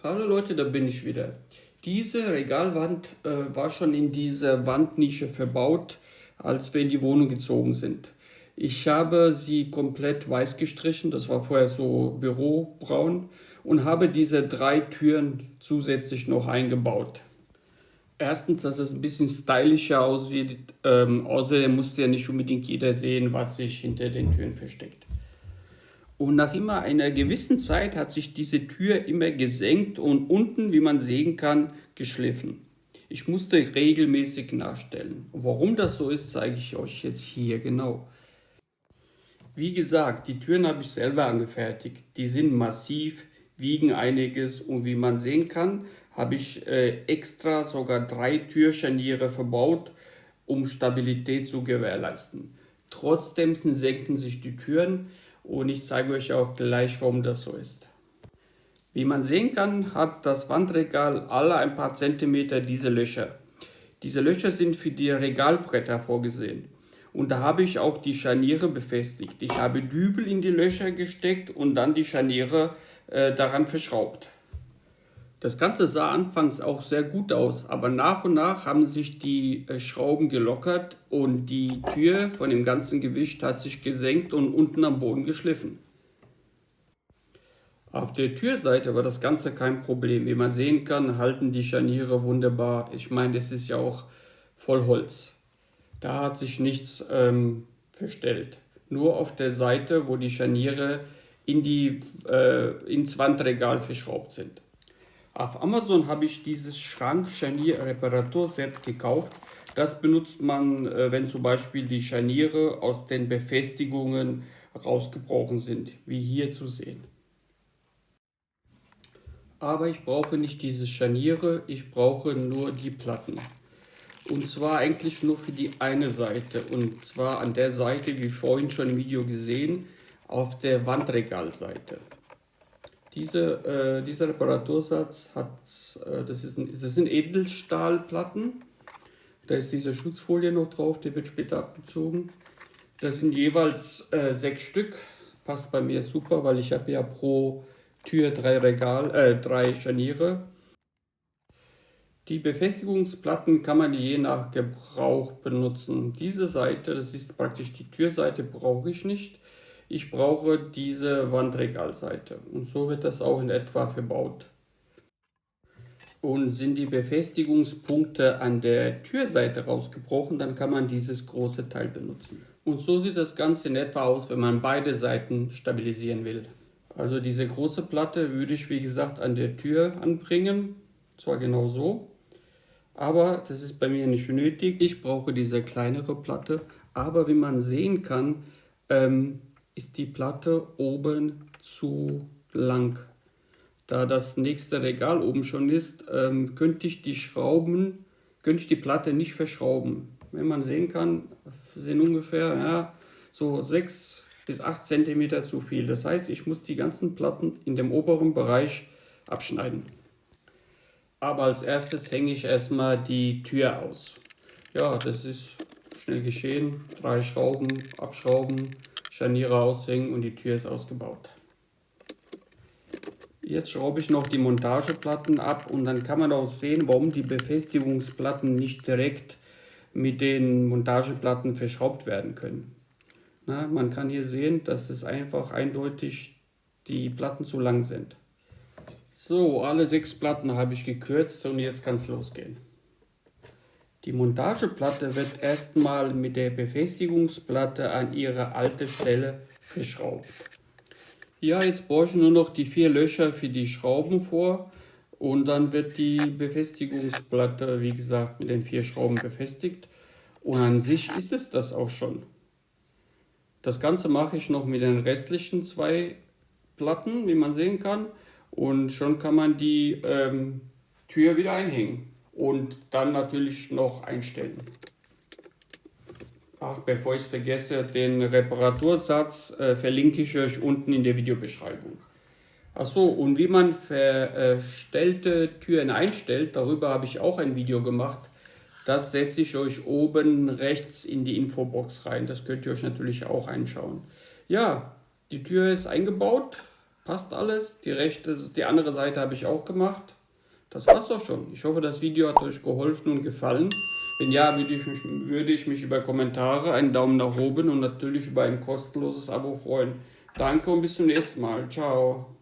Hallo Leute, da bin ich wieder. Diese Regalwand war schon in dieser Wandnische verbaut, als wir in die Wohnung gezogen sind. Ich habe sie komplett weiß gestrichen, das war vorher so bürobraun, und habe diese 3 Türen zusätzlich noch eingebaut. Erstens, dass es ein bisschen stylischer aussieht, außerdem musste ja nicht unbedingt jeder sehen, was sich hinter den Türen versteckt. Und nach immer einer gewissen Zeit hat sich diese Tür immer gesenkt und unten, wie man sehen kann, geschliffen. Ich musste regelmäßig nachstellen. Warum das so ist, zeige ich euch jetzt hier genau. Wie gesagt, die Türen habe ich selber angefertigt. Die sind massiv, wiegen einiges und wie man sehen kann, habe ich extra sogar 3 Türscharniere verbaut, um Stabilität zu gewährleisten. Trotzdem senken sich die Türen und ich zeige euch auch gleich, warum das so ist. Wie man sehen kann, hat das Wandregal alle ein paar Zentimeter diese Löcher. Diese Löcher sind für die Regalbretter vorgesehen. Und da habe ich auch die Scharniere befestigt. Ich habe Dübel in die Löcher gesteckt und dann die Scharniere daran verschraubt. Das Ganze sah anfangs auch sehr gut aus, aber nach und nach haben sich die Schrauben gelockert und die Tür von dem ganzen Gewicht hat sich gesenkt und unten am Boden geschliffen. Auf der Türseite war das Ganze kein Problem. Wie man sehen kann, halten die Scharniere wunderbar. Ich meine, das ist ja auch voll Holz. Da hat sich nichts verstellt. Nur auf der Seite, wo die Scharniere ins Wandregal verschraubt sind. Auf Amazon habe ich dieses Schrank-Scharnier-Reparaturset gekauft. Das benutzt man, wenn zum Beispiel die Scharniere aus den Befestigungen rausgebrochen sind, wie hier zu sehen. Aber ich brauche nicht diese Scharniere, ich brauche nur die Platten. Und zwar eigentlich nur für die eine Seite. Und zwar an der Seite, wie vorhin schon im Video gesehen, auf der Wandregalseite. Dieser Reparatursatz das sind Edelstahlplatten. Da ist diese Schutzfolie noch drauf, die wird später abgezogen. Das sind jeweils 6 Stück. Passt bei mir super, weil ich habe ja pro Tür 3 Scharniere. Die Befestigungsplatten kann man je nach Gebrauch benutzen. Diese Seite, das ist praktisch die Türseite, brauche ich nicht. Ich brauche diese Wandregalseite und so wird das auch in etwa verbaut. Und sind die Befestigungspunkte an der Türseite rausgebrochen, dann kann man dieses große Teil benutzen. Und so sieht das Ganze in etwa aus, wenn man beide Seiten stabilisieren will. Also diese große Platte würde ich wie gesagt an der Tür anbringen, zwar genau so, aber das ist bei mir nicht nötig. Ich brauche diese kleinere Platte, aber wie man sehen kann, ist die Platte oben zu lang. Da das nächste Regal oben schon ist, könnte ich die Platte nicht verschrauben. Wenn man sehen kann, sind ungefähr so 6 bis 8 cm zu viel. Das heißt, ich muss die ganzen Platten in dem oberen Bereich abschneiden. Aber als erstes hänge ich erstmal die Tür aus. Ja, das ist schnell geschehen. 3 Schrauben, abschrauben, Scharniere aushängen und die Tür ist ausgebaut. Jetzt schraube ich noch die Montageplatten ab und dann kann man auch sehen, warum die Befestigungsplatten nicht direkt mit den Montageplatten verschraubt werden können. Na, man kann hier sehen, dass es einfach eindeutig die Platten zu lang sind. So, alle 6 Platten habe ich gekürzt und jetzt kann es losgehen. Die Montageplatte wird erstmal mit der Befestigungsplatte an ihre alte Stelle verschraubt. Ja, jetzt brauche ich nur noch die 4 Löcher für die Schrauben vor und dann wird die Befestigungsplatte, wie gesagt, mit den 4 Schrauben befestigt. Und an sich ist es das auch schon. Das Ganze mache ich noch mit den restlichen 2 Platten, wie man sehen kann. Und schon kann man die Tür wieder einhängen und dann natürlich noch einstellen. Ach, bevor ich es vergesse, den Reparatursatz verlinke ich euch unten in der Videobeschreibung. Achso, und wie man verstellte Türen einstellt, darüber habe ich auch ein Video gemacht. Das setze ich euch oben rechts in die Infobox rein. Das könnt ihr euch natürlich auch anschauen. Ja, die Tür ist eingebaut. passt alles. Die andere Seite habe ich auch gemacht. Das war's doch schon. Ich hoffe, das Video hat euch geholfen und gefallen. Wenn ja, würde ich mich über Kommentare, einen Daumen nach oben und natürlich über ein kostenloses Abo freuen. Danke und bis zum nächsten Mal. Ciao.